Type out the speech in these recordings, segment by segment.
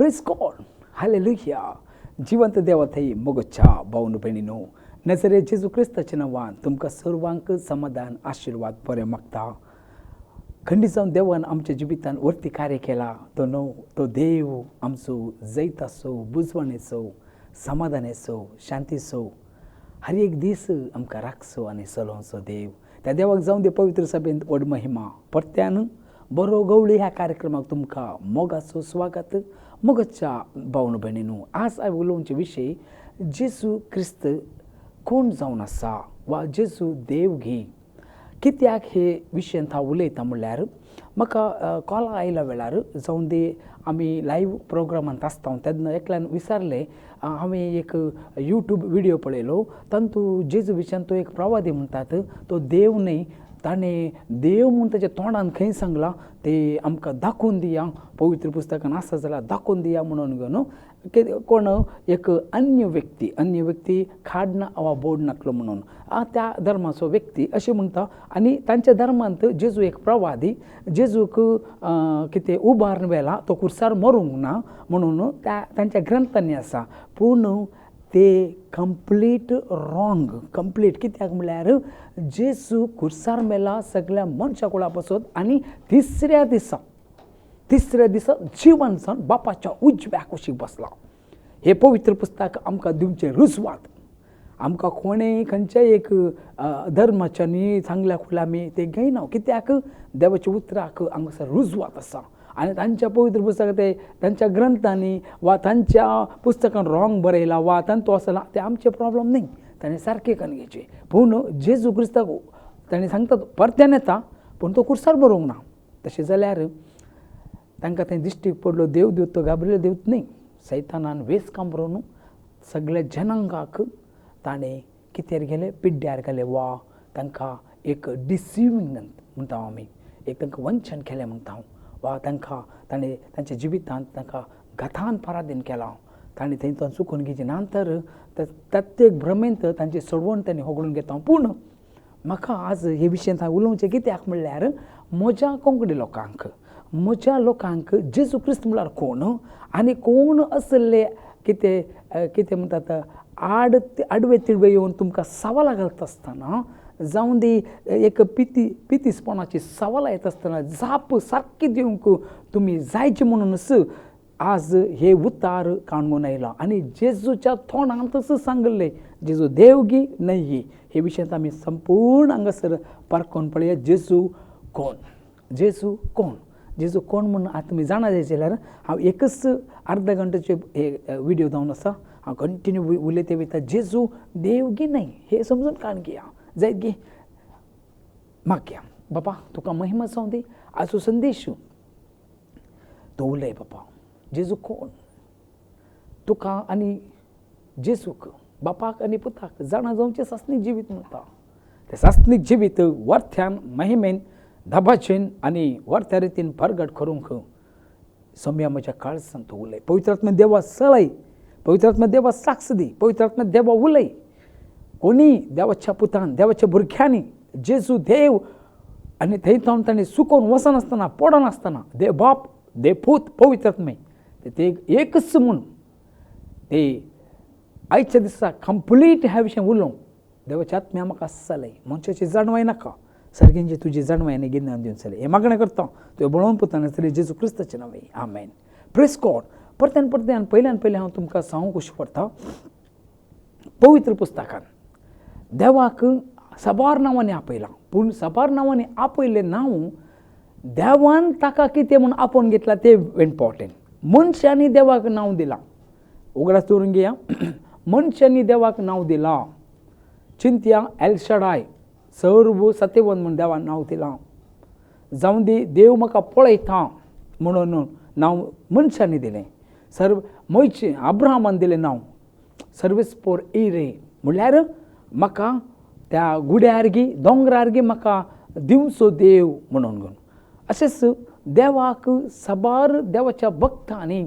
Praise God, hallelujah. जिवंत देवा थई मोगच्या भाऊन बहिणीनो, नजरे जेजू क्रिस्ताचे नावान तुमकां सर्वांक समाधान आशीर्वाद बरें मागता. खंडीत जावन देवान आमच्या जिवितान वरती कार्य केला तो देव आमचो जैत असो, बुजवण असो, समाधान असो, शांती असो, हर एक दीस आमकां राखसो आनी चलोवचो देव. त्या देवाक जावन दे पवित्र सभेंत व्हड महिमा. परत्यान बरो गवळी ह्या कार्यक्रमाक तुमकां मोगाचो स्वागत. मोगाच्या भावन भयणीनो, आज हांवें उलोवचे विशय जेजू क्रिस्त कोण जावन आसा वा जेजू देव घे. कित्याक हे विशयान हांव उलयतां म्हणल्यार म्हाका कॉल आयल्या वेळार जावन दे आमी लायव्ह प्रोग्रामांत आसता तेन्ना एकल्यान विचारलें, हांवें एक यूट्यूब विडियो पळयलो, तातूंत जेजू विशयान तो एक प्रवादी म्हणटात, तो देव न्ही, ताणें देव म्हूण ताच्या तोंडान खंय सांगलां ते आमकां दाखोवन दिया, पवित्र पुस्तकान आसा जाल्यार दाखोवन दिया म्हणून घेवन कोण एक अन्य व्यक्ती खाड वा बोड नासलो म्हणून त्या धर्माचो व्यक्ती अशें म्हणटा. आनी तांच्या धर्मांत जेजू एक प्रवादी, जेजूक कितें उबारून व्हेला, तो कुर्सार मरूंक ना म्हणून तांच्या ग्रंथांनी आसा. पूण ते कंप्लीट रॉंग. कित्याक म्हळ्यार जेजू कुर्सार मेला सगळ्या मनशा कुळा पासून आनी तिसऱ्या दिसा जिवन जावन बापाच्या उजव्या कुशीक बसला. हे पवित्र पुस्तक आमकां दिवचें रुजवात. आमकां कोणेंय खंयच्याय एक धर्माच्यांनी सांगल्या खुल्या आमी ते घेयना. कित्याक देवाच्या उतराक हांगासर रुजवात आसा आनी तांच्या पवित्र पुस्तकां ते तांच्या ग्रंथांनी वा तांच्या पुस्तकान रॉंग बरयला वा तांतू आसला ते आमचे प्रॉब्लम न्ही, ताणें सारकें करून घेवचें. पूण जेजू क्रिस्ताक ताणें सांगता परत्यान येता पूण तो कुर्सार बरोवंक ना. तशें जाल्यार तांकां थंय दिश्टीक पडलो देव दिवत तो गाबरिएल दिवत न्ही, सैतानान वेस कांबरून सगळ्या जनांगाक ताणें कितेर गेले, पिड्ड्यार गेले वा तांकां एक डिसिवींग म्हणटा आमी, एक तांकां वंचन केलें म्हणटा वा तांकां ताणें तांच्या जिवितांत तांकां घातान पराधीन केलां. ताणें थंयच्यान चुकून घेवचें. नंतर प्रत्येक भ्रमेंत तांचें सोडवण ताणें होगडून घेता. पूण म्हाका आज हे विशयान हांव उलोवचें कित्याक म्हणल्यार म्हज्या कोंकणी लोकांक जेजू क्रिस्त म्हळ्यार कोण आनी कोण असले कितें म्हणटात आडवे तिडवे येवन तुमकां सवालां घालता आसतना, जावं दी एक पितीसपणाची सवालां येता आसतना जाप सारकी दिवंक तुमी जायचे म्हणूनच आज हे उतार काणून आयला. आनी जेजूच्या तोंडांतच सांगलें जेजू देवगी न्ही. हे विशयात आमी संपूर्ण हांगासर पारखून पळया जेजू कोण म्हणून आतां तुमी जाणा जाय जाल्यार हांव एकच अर्ध घंटेचे हे विडियो जावन आसा. हांव कंटिन्यू उलयते वयता जेजू देवगी न्ही हे समजून काण घेया. जायत गे मागया बापा तुका महिमा जावं दी. आजचो संदेश तो उलय बापा. जेजू कोण तुका आनी जेजूक बापाक आनी पुताक जाणा जावचें सासणीक जिवीत म्हणटा. तें सासणीक जिवीत वर्थ्यान महिमेन धाबाचेन आनी वर्थ्या रितीन परगट करूंक सम्या म्हज्या काळजांत तूं उलय. पवित्र आत्मा देवा चलय, पवित्र आत्मा देवा साक्ष दी, पवित्र आत्मा देवा उलय. कोणी देवाच्या पुतान देवाच्या भुरग्यांनी जेजू देव आनी थंय जावन ताणें चुकोवन वचनासतना पडनासतना देव बाप देव पूत पवित्र आत्मे ते एकच म्हूण ते आयच्या दिसा कंप्लीट ह्या विशयान उलोवंक देवाच्या आत्म्या म्हाका चलय. मनशाची जाणवाय नाका, सर्गेंची तुजी जाणवाय आनी गिन्यान दिवन चलय. हें मागणें करता तुवें बळोवन पुतान चलय जेजू क्रिस्ताचे नांवे आमेन. Praise God. परत्यान पयले हांव तुमकां सांगूंक कशें पडटा, पवित्र पुस्तकान देवाक साबार नांवांनी आपयलां. पूण साबार नांवांनी आपयलें नांव देवान ताका कितें म्हूण आपोवन घेतलां तें इम्पॉर्टंट. मनशांनी देवाक नांव दिलां. उगडास दवरून घेया. मनशांनी देवाक नांव दिलां. चिंत्या एल शडाय सर्व सत्यवन म्हूण देवान नांव दिलां. जावं दी देव म्हाका पळयता म्हणून नांव मनशांनी दिलें. मोयचे अब्राहमान दिलें नांव सर्वेस्पोर इरे म्हणल्यार म्हाका त्या गुड्यार गी दोंगरार गी म्हाका दिवचो देव म्हणून घेवन. अशेंच देवाक साबार देवाच्या भक्तांनी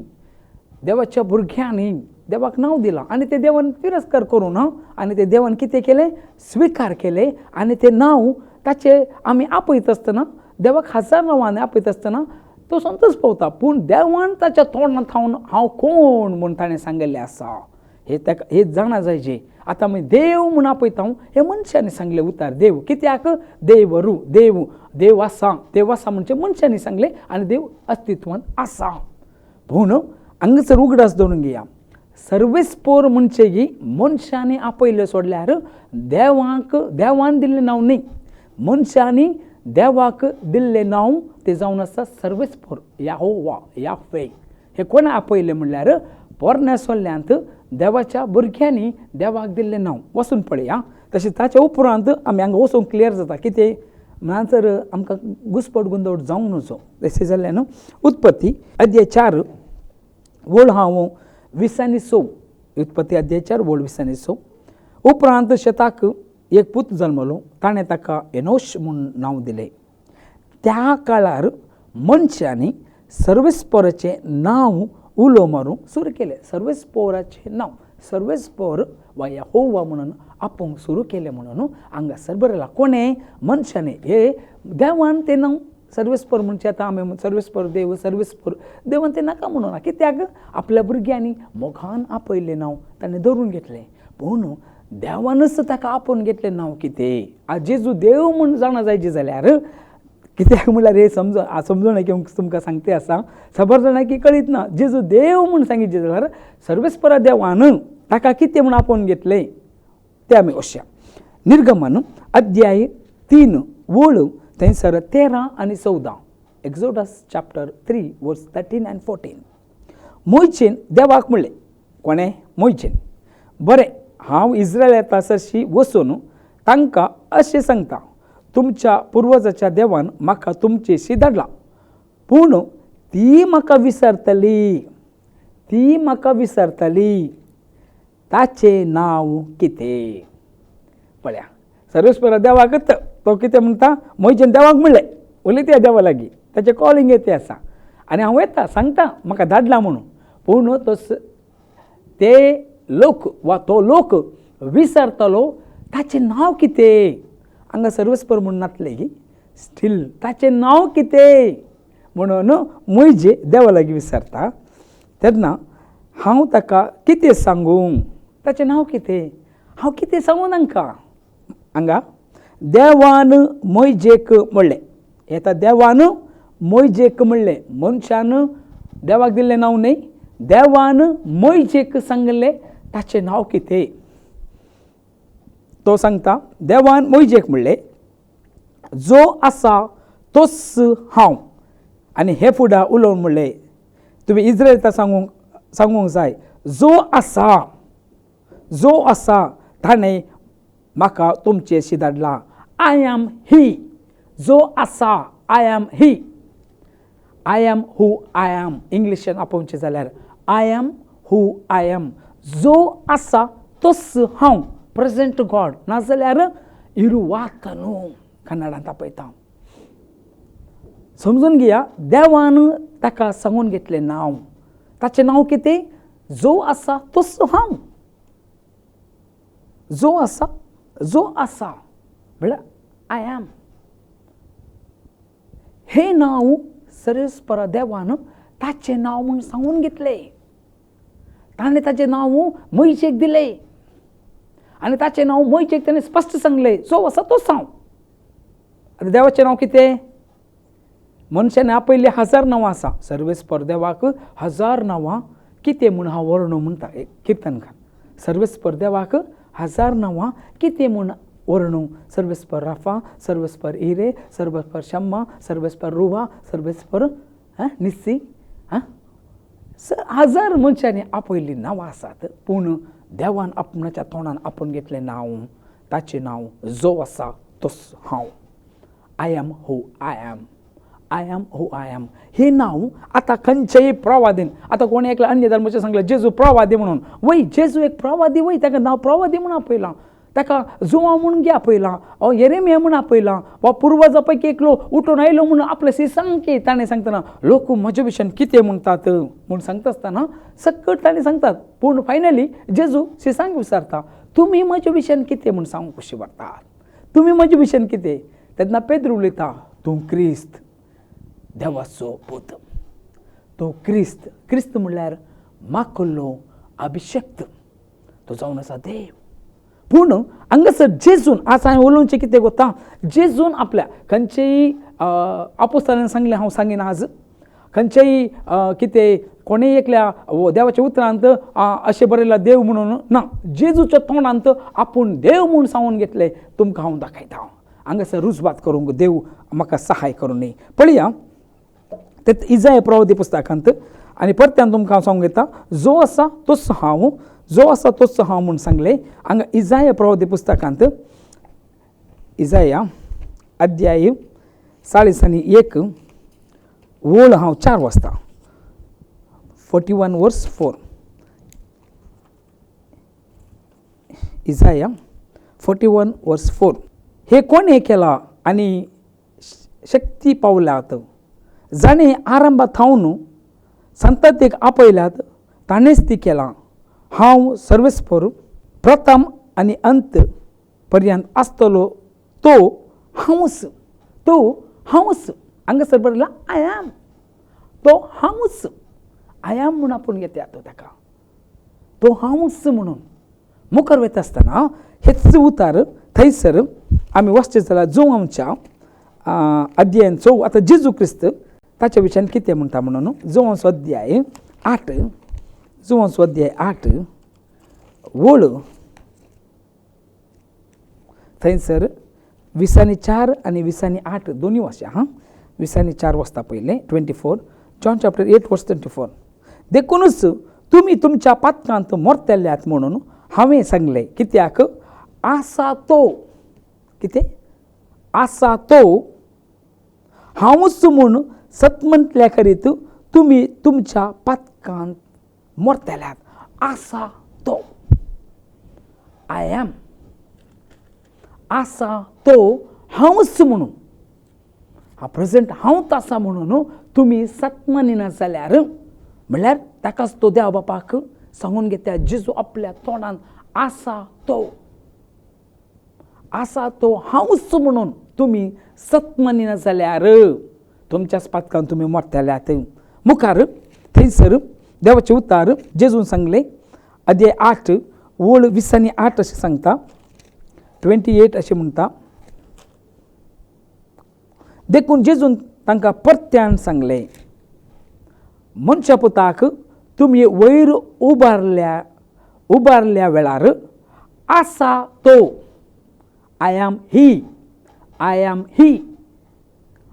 देवाच्या भुरग्यांनी देवाक नांव दिलां आनी ते देवान तिरस्कार करूं ना. आनी ते देवान कितें केलें, स्विकार केलें आनी तें नांव ताचें आमी आपयत आसतना देवाक हजार नांवांनी आपयत आसतना तो संतच पावता, पूण देवान ताच्या तोंडांत हांव कोण म्हूण ताणें सांगलेलें आसा हे जाणा जायचे. आतां मागीर देव म्हूण आपयता हे मनशांनी सांगले उतार. देव कित्याक? देव आसा म्हणजे मनशांनी सांगले आनी देव अस्तित्वांत आसा. पूण हांगासर उगडास दवरून घेया, सर्वेस्पोर म्हणजे मनशांनी आपयले सोडल्यार देवान दिल्लें नांव न्ही, मनशांनी देवाक दिल्लें नांव तें जावन आसा सर्वेस्पोर, याहोवा, याह्वे. हे कोणा आपयलें म्हणल्यार पोरन्यासोल्ल्यांत देवाच्या भुरग्यांनी देवाक दिल्लें नांव. वचून पळया. तशेंच ताच्या उपरांत आमी हांगा वचूंक क्लियर जाता कितें म्हणसर आमकां घुसपट गुंदवट जावंक नजो. तशें जाल्ल्यान उत्पत्ती अध्याय 4 वळ हांव 20 उत्पत्ती अध्याय 4 वळ 20. उपरांत शेताक एक पूत जल्मलो, ताणें ताका एनोश म्हूण नांव दिलें. त्या काळार मनशांनी सर्वेस्पोराचें नांव उलो मारूंक सुरू केलें. सर्वेस्पोराचें नांव सर्वेस्पोर वा यहोवा म्हणून आपोवंक सुरू केलें म्हणून हांगासर बरयलां. कोणें? मनशांनी. हे देवान तें नांव सर्वेस्पोर म्हणजे आतां आमी सर्वेस्पोर देवान तें नाका म्हणूना. कित्याक? आपल्या भुरग्यांनी मोगान आपयलें नांव ताणें धरून घेतलें. पूण देवानच ताका आपोवन घेतलें नांव कितें? आज जेजू देव म्हूण जाणा जायचे जाल्यार कित्याक म्हणल्यार हे समजून की तुमकां सांगते आसा, खबर जाणा की कळीत ना. जेजू देव म्हूण सांगितलें जाल्यार सर्वेस्परा देवान ताका कितें म्हूण आपोवन घेतलें तें आमी अशें. निर्गमन अध्याय 3 वळ थंयसर 13 आनी 14. एक्झोडस चॅप्टर 3 वर्स 13 and 14. मोयचेन देवाक म्हणलें. कोणें? मोयचेन. बरें, हांव इस्रायल येता सरशी वचून तांकां अशें सांगता, तुमच्या पुर्वजाच्या देवान म्हाका तुमचेशी धाडला, पूण ती म्हाका विसरतली. ताचें नांव कितें? पळया, सर्वेस्परा देवाक तो कितें म्हणटा? मोयचेन देवाक म्हणलें, उलयता देवा लागीं, ताचें कॉलिंग येते आसा आनी हांव येता सांगता म्हाका धाडला म्हणून. पूण ते लोक विसरतलो. ताचें नांव कितें? हांगा सर्वेस्पर म्हूण नातले की स्टील ताचें नांव कितें म्हणून मोयजे देवा लागीं विचारता. तेन्ना हांव ताका कितें सांगूं? ताचें नांव कितें? हांव कितें सांगूं तांकां? हांगा देवान मोयजेक म्हणलें. येता देवान मोयजेक म्हणलें. मनशान देवाक दिल्लें नांव न्ही, देवान मोयजेक सांगलें ताचें नांव कितें. तो सांगता, देवान मोयजेक म्हणलें, जो आसा तोच हांव. आनी हे फुडां उलोवन म्हणलें, तुमी इस्रायलींता सांगूंक जाय, जो आसा ताणें म्हाका तुमचेशी धाडला. I am he. जो आसा, I am he. I am who I am. इंग्लिशान आपोवचें जाल्यार I am who I am. जो आसा तोच हांव. प्रेझेंट गॉड नाजाल्यार इरुवातनू कन्नडांत आपयता. समजून घेया, देवान ताका सांगून घेतलें नांव. ताचें नांव कितें? जो आसा तोच हांव. जो आसा म्हळ्यार आय एम. हे नांव सर्वेस्परा देवान ताचें नांव म्हूण सांगून घेतलें. ताणें ताचें नांव मोयशेक दिलें आनी ताचें नांव मोयशेक ताणें स्पश्ट सांगलें, जो आसा तोच हांव. आतां देवाचें नांव कितें? मनशांनी आपयलीं 1000 नांवां आसा. सर्वेस्पर देवाक 1000 नांवां कितें म्हूण हांव वर्णू म्हणटा किर्तनकार. सर्वेस्पर देवाक 1000 नांवां कितें म्हूण वर्णू? सर्वेस्पर राफा, सर्वेस्पर इरे, सर्वेस्पर शम्मा, सर्वेस्पर रुवा, सर्वेस्पर निस्सी. 1000 मनशांनी आपयलीं नांवां आसात. पूण देवान आपणाच्या तोंडान आपोवन घेतलें नांव, ताचें नांव जो आसा तोच हांव. I am who I am. I am who I am. हे नांव आतां खंयचेय प्रवादीन, आतां कोणी एकल्या अन्य धर्माचें सांगलें जेजू प्रवादी म्हणून, वय जेजू एक प्रवादी, वय ताका नांव प्रवादी म्हूण आपयलां. ताका जुवा म्हणून गे आपयलां, येरेमिया म्हूण आपयलां, वा पुर्वजा पैकी एकलो उठून आयलो म्हणून आपल्या सांगके ताणें सांगतना लोक म्हज्या विशयान कितें म्हणटात म्हूण सांगता आसतना सकट ताणें सांगतात. पूण फायनली जेजू सिसांक विचारता, तुमी म्हज्या विशयान कितें म्हूण सांगूंक कशें वाटतात? तुमी म्हज्या विशयान कितें? तेन्ना पेद्र उलयता, तूं क्रिस्त देवाचो पूत. तो क्रिस्त म्हणल्यार माकल्लो अभिषेक्त, तो जावन आसा देव. पूण हांगासर जेजून आज हांवें उलोवचें कितें गोता, जेजून आपल्या खंयचेय आपोस्तालान सांगलें, हांव सांगीन आज, खंयचेय कितें कोणेय एकल्या देवाच्या उतरांत अशें बरयलां देव म्हणून ना, जेजूच्या तोंडांत आपूण देव म्हूण सांगून घेतलें, तुमकां हांव दाखयतां. हांगासर रुजवात करूंक देव म्हाका सहाय करूं न्ही. पळया ते इजाया प्रवादी पुस्तकांत, आनी परत्यान तुमकां हांव सांगूंक येता, जो आसा तोच हांव म्हूण सांगलें. हांगा इजाया प्रवादी पुस्तकांत इजाया अध्याय 41 वळ हांव 4 वाचतां. 41 वर्स 4. इजाया 41 वर्स 4. हे कोणे केला आनी शक्ती पावल्यात, जाणे आरंभात थावन संततीक आपयल्यात, ताणेंच ती केला. हांव सर्वेस्पर, प्रथम आनी अंत पर्यंत आसतलो तो हांवूच. हांगासर बरयला आय एम, तो हांवूच. आय एम म्हणून आपूण घेता तो ताका, तो हांवूच म्हणून. मुखार वयता आसतना हेच उतार थंयसर आमी वाचचे जाल्यार जोवांच्या अध्यायान 4. आतां जेजू क्रिस्त ताच्या विशयान कितें म्हणटा म्हणून जोवांचो अध्याय 8 वळ थंयसर 24 आनी 28 दोनी वाचया. 24 वाचता पयलें 24. जॉन चॅप्टर 8 वर्स 24. देखूनच तुमी तुमच्या पातकांत मोरतेल्यात म्हणून हांवें सांगलें, कित्याक आसा तो, कितें आसा तो हांवूच म्हूण सत म्हटल्या करीत तुमी तुमच्या पातकांत मोरतेल्यात. आसा तो, आय एम, आसा तो हांवूच म्हणून, हा प्रेझेंट हांवच आसा म्हणून तुमी सत मानिना जाल्यार, म्हणल्यार ताकाच तो देव बापाक सांगून घेता. जेजू आपल्या तोंडान आसा तो हांवूच म्हणून तुमी सत मानिना जाल्यार तुमच्याच पातकांत तुमी मोरतेल्यात. मुखार थंयसर देवाचे उतार जेजून सांगले अध्याय 8 वळ 28 अशें सांगता. 28 अशें म्हणटा. देखून जेजून तांकां परत्यान सांगलें, मनशा पुताक तुमी वयर उबारल्या वेळार आसा तो, आय एम ही,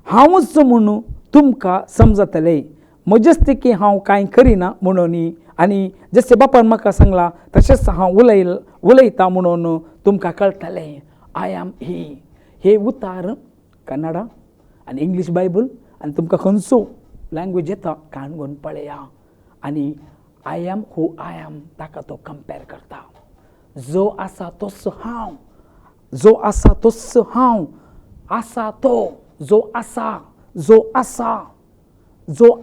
हांवूच म्हणून तुमकां समजतलें. मजस्तिकी हांव कांय करिना म्हणून, आनी जशें बापान म्हाका सांगलां तशेंच हांव उलयतां म्हणून तुमकां कळटलें. आय एम ही. हे उतार कन्नडा आनी इंग्लीश बायबल आनी तुमकां खंयचो लँग्वेज येता काणून पळया. आनी I am who I am ताका तो कंपेर करता. जो आसा तोच हांव, जो आसा तोच हांव, आसा तो, जो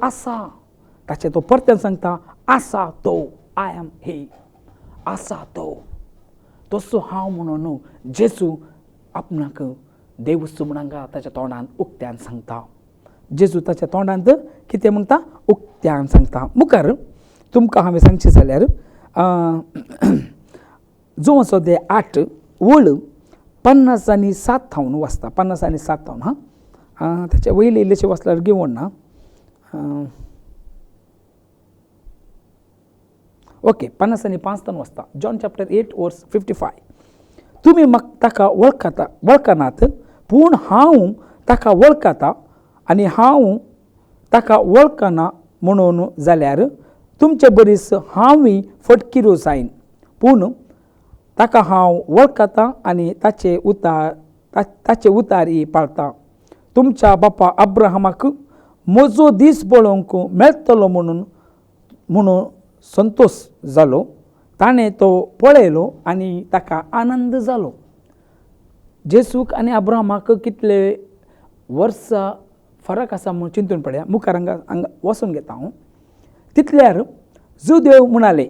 आसा ताचे तो परत्यान सांगता. आसा तो, आय एम ही, आसा तो, तसो हांव म्हणून जेजू आपणाक देवूच म्हणून ताच्या तोंडान उक्त्यान सांगता. जेजू ताच्या तोंडांत कितें म्हणटा उक्त्यान सांगता. मुखार तुमकां हांवें सांगचें जाल्यार जोवांचो अध्याय 8 वळ 50 आनी 7 हांव वाचता. 50 आनी 7 हांव ताचे वयले इल्लेशें वाचल्यार घेवं ना. ओके 50 आनी 5 वाचता. जॉन चॅप्टर 8 वर्स 55. तुमी म्हाका ताका वळखनात, पूण हांव ताका वळखता आनी हांव ताका वळखना म्हणून जाल्यार तुमचे बरीस हांवूय फटकिरो जायन. पूण ताका हांव वळखता आनी ताचे उतारी पाळटा. तुमच्या बापा अब्राहमाक म्हजो दीस पळोवंक मेळटलो म्हणून संतोश जालो. ताणें तो पळयलो आनी ताका आनंद जालो. जेसूक आनी अब्राहमाक कितले वर्सां फरक आसा म्हूण चिंतून पळया. मुखार हांगा वचून घेता हांव. तितल्यार जो देव म्हणाले,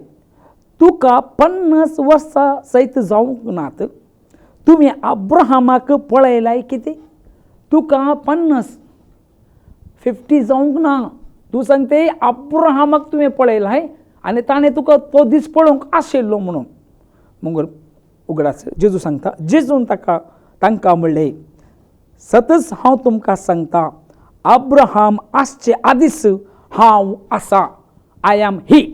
तुका 50 वर्सां सयत जावंक नात, तुमी अब्राहमाक पळयलाय कितें? तुका 50 जावंक ना, तू सांगते अब्राहमाक तुवें पळयला आहे आनी ताणें तुका तो दीस पळोवंक आशिल्लो म्हणून. मग उगडास जेजू सांगता, जेजून तांकां म्हणलें, सतच हांव तुमकां सांगता, अब्राहम आसचे आदीस हांव आसा. I am he.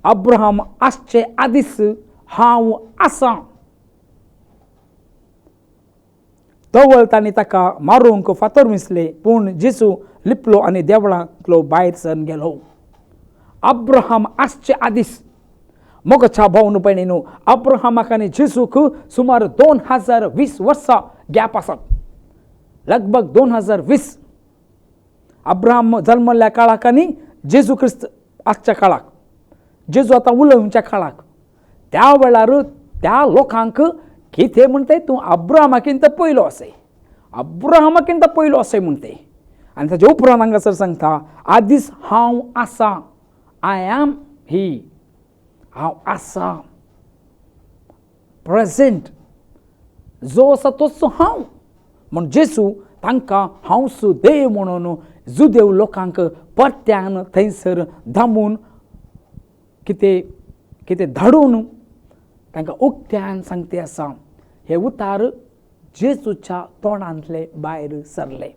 अब्राहम आसचे आदीस हांव आसा. तवळ तांणी ताका मारूंक फातर विसले, पूण जेजू लिपलो आनी देवळांतलो भायर सरून गेलो. अब्राहम आसचे आदीस. मोगाच्या भावन भयणीनो, अब्राहमाक आनी जेजूक सुमार 2020 वर्सां गॅप आसात. लगभग 2020. अब्राहम जल्मल्या काळाक आनी जेजू क्रिस्त आजच्या काळाक, जेजू आतां उलोवच्या काळाक, त्या वेळार त्या लोकांक कितें म्हणटाय, तूं अब्राहमाकिंत पयलो आसय, अब्राहमाकिंत पयलो आसय म्हणटे. आनी ताचे उपरांत हांगासर सांगता, आदीस हांव आसा. आय एम ही. हांव आसा. प्रेझेंट जो आसा तोच हांव. म्हण जेजू तांकां हांवच देव म्हणून जुदेव लोकांक परत्यान थंयसर धामून कितें धाडून तांकां उक्त्यान सांगते आसा. हे उतार जेजूच्या तोंडांतले भायर सरले.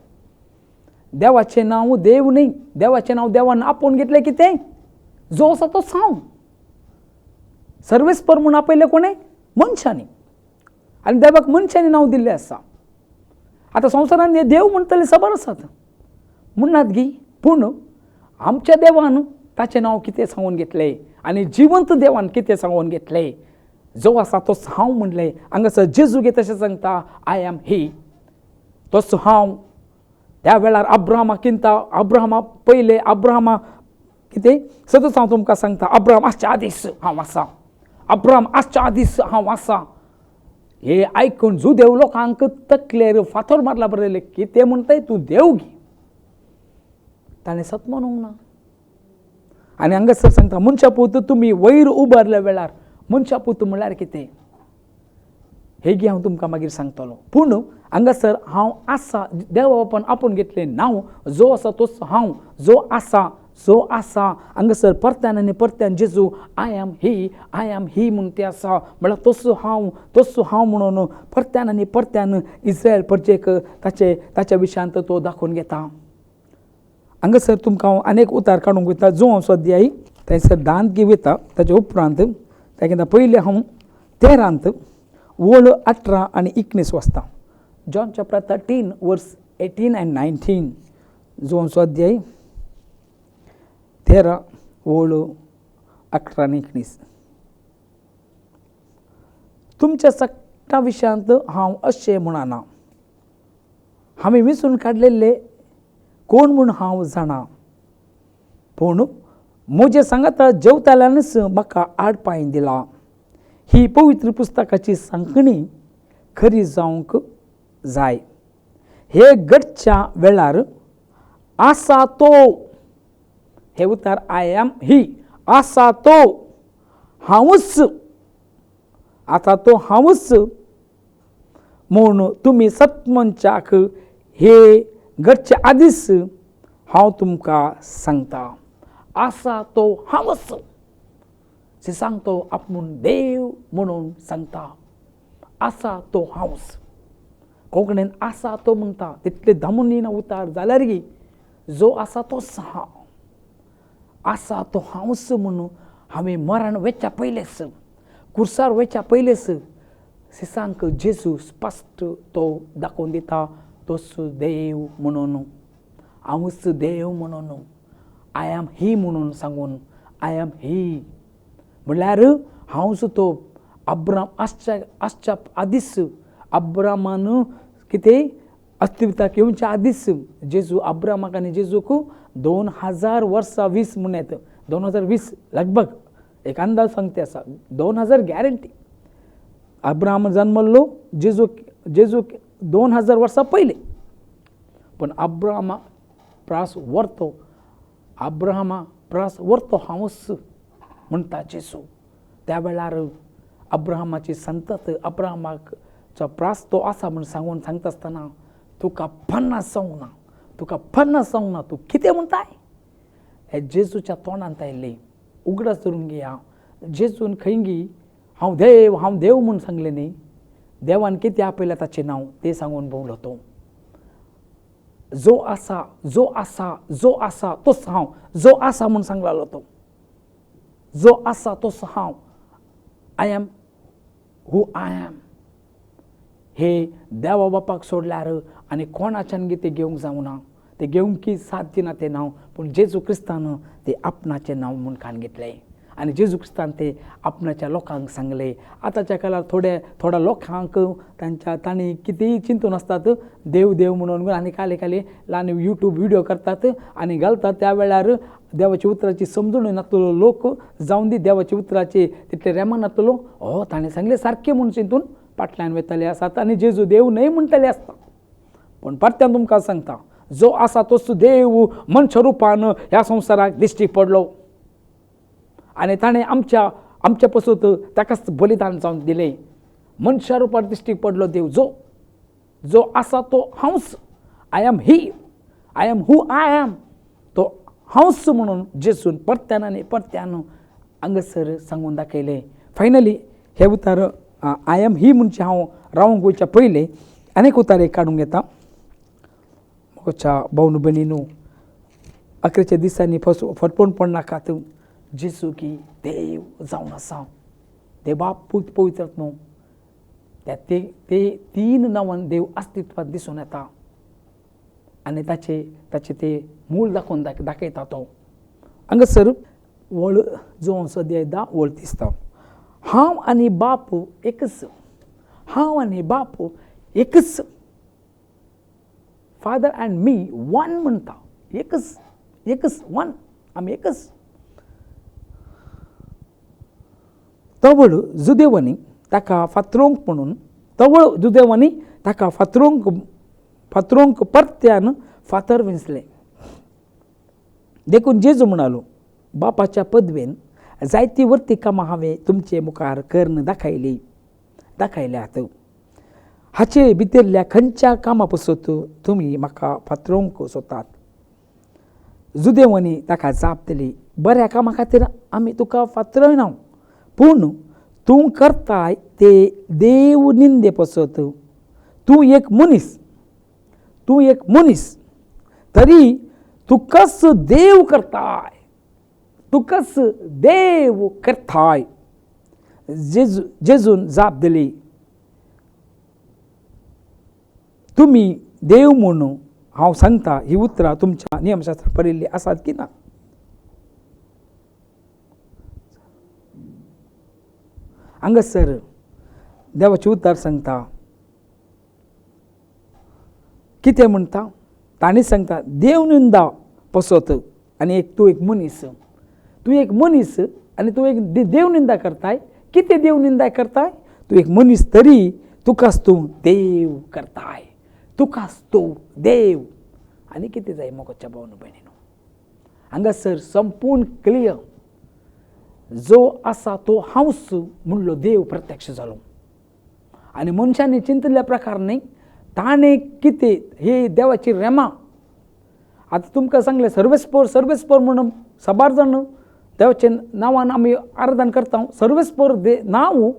देवाचें नांव देव न्ही, देवाचें नांव देवान आपोवन घेतलें. कितें जो आसा तो हांव. सर्वेस्पर म्हूण आपयलें कोणें? मनशांनी. आनी देवाक मनशांनी नांव दिल्लें आसा. आतां संवसारान हे देव म्हणटले खबर आसात म्हणनात गी, पूण आमच्या देवान ताचें नांव कितें सांगून घेतलें आनी जिवंत देवान कितें सांगून घेतलें. जो आसा तोच हांव म्हणलें. हांगासर जेजू गे तशें सांगता, आय एम ही. तोच हांव. त्या वेळार अब्राहमा पयले अब्राहमा कितें सतत हांव तुमकां सांगता, अब्राहम आसच्या आदीस हांव आसा. अब्राहम आसच्या आदीस हांव आसा. हे आयकून जुदेव लोकांक तकलेर फातर मारला बरयले. कितें म्हणटाय, तूं देव गी. ताणें सत म्हणूंक ना. आनी हांगासर सांगता, मनशा पूत तुमी वयर उबारल्या वेळार, मनशा पूत म्हळ्यार कितें हे गी हांव तुमकां मागीर सांगतलो. पूण हांगासर हांव आसा, देवा बापान आपोवन घेतलें नांव, जो आसा तोच हांव. जो आसा हांगासर परत्यान आनी परत्यान जेजू आय एम ही म्हूण तें आसा. म्हळ्यार तोच हांव म्हणून परत्यान आनी परत्यान इस्रायल प्रजेक ताच्या विशयांत तो दाखोवन घेता. हांगासर तुमकां हांव आनीक उतार काडूंक वयता, जो हांव सद्या थंयसर 10 गी वयता. ताचे उपरांत ताका पयलीं हांव 13 वळ 18 आनी 19 वाचता. जॉन चॅप्टर 13 वर्स 18 and 19. जो हांव सद्या 13 वळ 18 आनी 19. तुमच्या सगळ्या विशयांत हांव अशें म्हणना. हांवें विसरून काडलेले कोण म्हूण हांव जाणा, पूण म्हजे सांगाता जेवताल्यानच म्हाका आडपाय दिला. ही पवित्र पुस्तकाची सांगणी खरी जावंक जाय. हे घडच्या वेळार आसा तो. हे उतार आय एम ही. आसा तो हांवच. आता तो हांवच म्हूण तुमी सतमनशाक हे घडचे आदीस हांव तुमकां सांगता. आसा तो हांवच. से सांगतो आपूण देव म्हणून सांगता. आसा तो हांवच. कोंकणीन आसा तो म्हणटा तितले धामून उतार जाल्यार गी जो आसा तोच हांव. आसा तो हांवच म्हणून हांवें मरण वेच्या पयलेच, कुर्सार वेच्या पयलेच सिसांक जेजू स्पश्ट तो दाखोवन दिता, तोच देव म्हणून, हांवच देव म्हणून, आय एम ही म्हणून सांगून. आय एम ही म्हळ्यार हांवच तो. अब्राम आसच्या आदीस, अब्रामान कितें अस्तित्वाक येवच्या आदीस जेजू अब्रामाक आनी जेजूक 2000 वर्सां 20 म्हूण येता. 2020 लगभग एक अंदाज सांगते आसा. 2000 गॅरंटी. अब्राहम जन्मल्लो जेजू 2000 वर्सां पयलीं. पण अब्राहमा प्रास व्हरतो हांवच म्हणटा जेजू. त्या वेळार अब्राहमाची संतत, अब्राहमाचो प्रास तो आसा म्हूण सांगता आसतना तुका 50 जावंक ना, तुका 50 सांग ना तू किती म्हणताय. हे जेजूच्या तोंडांत आयले उगडास धरून घे. जेजून खंयगी हांव देव म्हणून सांगले न्ही. देवान किती आपयलें ताचें नांव ते सांगून भोवलो तो. जो आसा तोच हांव. जो आसा म्हणून सांगलालो तो. जो आसा तोच हांव. I am who I am. हे देवा बापाक सोडल्यार आनी कोणाच्यान ते घेवंक जावना. ते घेवंक की साध्य ना तें नांव. पूण जेजू क्रिस्तान ते आपणाचें नांव म्हूण कान घेतलें आनी जेजू क्रिस्तान ते आपणाच्या लोकांक सांगले. आतांच्या काळार थोड्या लोकांक तांणी कितेंय चिंतून आसतात देव म्हणून आनी काले ल्हान यूट्यूब व्हिडिओ करतात आनी घालतात. त्या वेळार देवाच्या उतराची समजून नासलो लोक जावन दी देवाच्या उतराचे तितले रेमान नासलो. ताणें सांगले सारकें म्हूण चिंतून फाटल्यान वयतले आसात आनी जेजू देव न्हय म्हणटले आसता. पूण परत्यान तुमकां सांगता जो आसा तोच देव मनशा रुपान ह्या संवसाराक दिश्टी पडलो आनी ताणें आमच्या पसून ताकाच बलिदान जावन दिलें. मनशा रुपान दिश्टी पडलो देव. जो आसा तो हांवच. I am who I am. तो हांवच म्हणून जेजून परत्यान आनी परत्यान हांगासर सांगून दाखयलें. फायनली हे उतार आय एम ही म्हणजे हांव रावंक वयच्या पयलें आनीक उतार एक काडूंक येता. म्हज्या भावन भयणीनो, अकरेच्या दिसांनी फटफण पडनाकात. जेजू की देव जावन आसा. ते बाप पवित्र न्हू. ते 3 नांवान देव अस्तित्वांत दिसून येता आनी ताचे ते मूळ दाखयता तो. हांगासर वळ जो सद्या येता वळ दिसता. हांव आनी बाप एकच. हांव आनी बाप एकच. फादर अँड मी वन म्हणटा. एकच वन. आमी एकच. तवळ जुदेवांनी ताका फातरूंक म्हणून ताका फातरूंक परत्यान फातर विंचले. देखून जेजू म्हणालो बापाच्या पदवेन जायती वर्ती कामां हांवें तुमचे मुखार करून दाखयल्यात. हाचे भितरल्या खंयच्या कामां पसून तुमी म्हाका फातरूंक सोदतात. जुदेवांनी ताका जाप दिली बऱ्या कामा खातीर आमी तुका फातरयना. पूण तूं करताय ते देव निंदे पसत. तूं एक मनीस तरी तुकाच देव करताय. जेजून जाप दिली तुमी देव म्हणून हांव सांगता ही उतरां तुमच्या नियमशास्त्रांत बरयल्लीं आसात की ना. हांगासर देवाचे उतार सांगता कितें म्हणटा. तांणी सांगता देव निंदा पसत आनी तूं एक मनीस. आनी तूं एक देव निंदा करताय. कितें देव निंदा करताय. तूं एक मनीस तरी तुकाच तूं देव करताय. तुकाच तूं देव. आनी कितें जाय मोगाच्या भावन भयणीनो. हांगासर संपूर्ण क्लियर. जो आसा तो हांवच म्हणलो देव प्रत्यक्ष जालो आनी मनशांनी चिंतल्या प्रकारांनी ताणें कितें हे देवाची रेमां. आतां तुमकां सांगलें सर्वेस्पर म्हणून 6 जाण देवाचे नांवान आमी आराधन करता. सर्वेस्पर नांव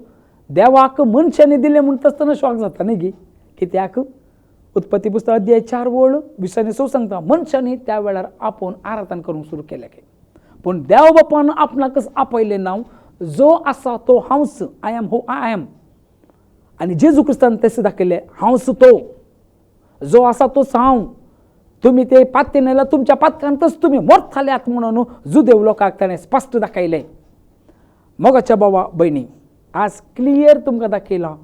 देवाक मनशांनी दिलें म्हणटा आसतना शॉक जाता न्ही गी. कित्याक उत्पत्ती पुस्तक अध्याय 4 वळ 20 सांगता मनशांनी त्या वेळार आपूण आराधन करूंक सुरू केलें. पूण देव बापान आपणाकच आपयलें नांव जो आसा तो हांवच. I am who I am. आनी जेजू क्रिस्तान तशें दाखयलें हांवच तो. जो आसा तोच हांव. तुमी ते पात्य न्हयला तुमच्या पातकांतच तुमी मोरताल्यात म्हणून जुदेव लोकांक ताणें स्पश्ट दाखयलें. मोगाच्या भावा भयणी, आज क्लियर तुमकां दाखयलां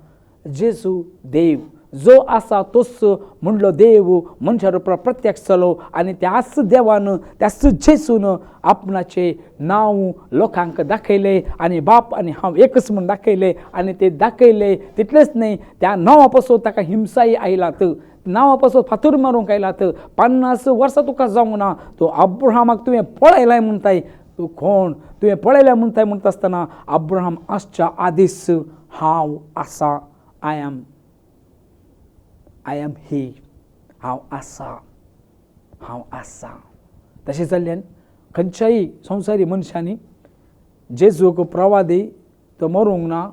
जेजू देव. जो आसा तोच म्हणलो देव मनशा रुपान प्रत्यक्ष जालो आनी त्याच देवान त्याच जेजून आपणाचें नांव लोकांक दाखयलें आनी बाप आनी हांव एकच म्हूण दाखयलें. आनी ते दाखयलें तितलेंच न्हय, त्या नांवा पासून ताका हिंसाय आयलात. नांवा पासून फातर मारूंक आयलात. 50 वर्सां तुका जावंक ना. तो अब्राहमाक तुवें पळयलाय म्हणटाय. तूं कोण तुवें पळयल्या म्हणटाय म्हणटा आसतना अब्राहम आसच्या आदीस हांव आसा. आय एम ही. हांव आसा. हांव आसा. तशें जाल्ल्यान खंयच्याय संवसारी मनशांनी जेजूक प्रवादी तो मरूंक ना,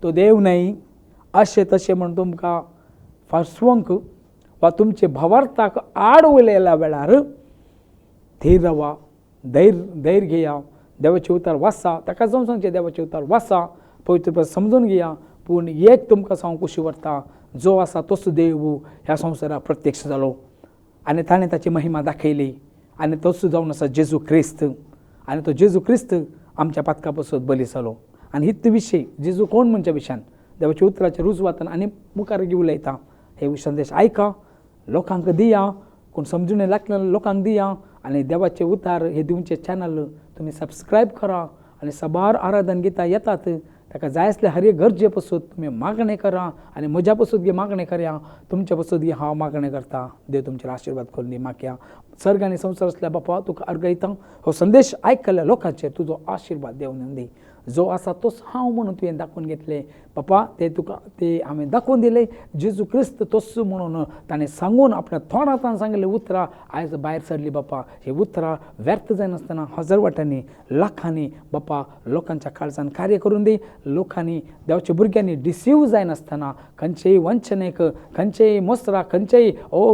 तो देव न्हय अशें तशें म्हण तुमकां फसवंक वा तुमचे भावार्थाक आड उलयल्या वेळार थीर रावा, धैर्य घेया, देवाचे उतार वाचा, ताका जावन सांगचे देवाचे उतार वाचा, पवित्र समजून घेया. पूण एक तुमकां सांगूंक खुशी वाटता, जो आसा तोच देव ह्या संवसाराक प्रत्यक्ष जालो आनी ताणें ताची महिमा दाखयली आनी तोच जावन आसा जेजू क्रिस्त. आनी तो जेजू क्रिस्त आमच्या पातका पासून बली जालो. आनी हित विशय जेजू कोण म्हणच्या विशयान देवाच्या उतराच्या रुजवातान आनी मुखार घेवन उलयता. हे संदेश आयका, लोकांक दिया, कोण समजून लागलेल्या लोकांक दिया आनी देवाचे उतार हे दिवचे चॅनल तुम्ही सबस्क्रायब करा आनी सबार आराधन गीतां येतात ताका जाय असले हर एक गरजे पासून तुम्ही मागणे करा आनी म्हज्या पासून घे मागणे करया, तुमच्या पासून घे हांव मागणे करता. देव तुमचेर आशिर्वाद करून दी. मागया सर्ग आनी संवसार असल्या बापा तुका अर्गयता, हो संदेश आयकल्ल्या लोकांचेर तुजो आशिर्वाद देवन दी. जो आसा तोच हांव म्हणून तुवें दाखोवन घेतले बापा, ते तुका ते हांवें दाखोवन दिले. जेजू क्रिस्त तोच म्हणून ताणें सांगून आपल्या तोंडांतल्यान सांगिल्ले उतरां आयज भायर सरली बापा. ही उतरां व्यर्थ जायनासतना हजार वाटांनी लाखांनी बापा लोकांच्या काळजान कार्य करून दी. लोकांनी देवाच्या भुरग्यांनी डिसीव जायनासतना खंयचेय वंचनेक, खंयचेय मोसराक, खंयचेय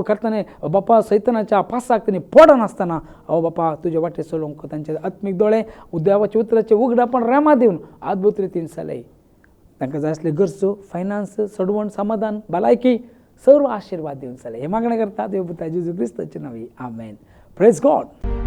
करताने बापा सैतानाच्या पासाक तांणी पडनासतना बापा तुजे वाटे चलोवंक तांचे आत्मीक दोळे देवाच्या उतराचे उगडापण रेमा दिवन अद्भुत रितीन चलय. तांकां जाय असले गरजो, फायनान्स, सडवण, समाधान, भलायकी सर्व आशिर्वाद दिवन चलय. हे मागणें करता देव पुता जेजू क्रिस्ताच्या नांवान. आमेन. Praise God.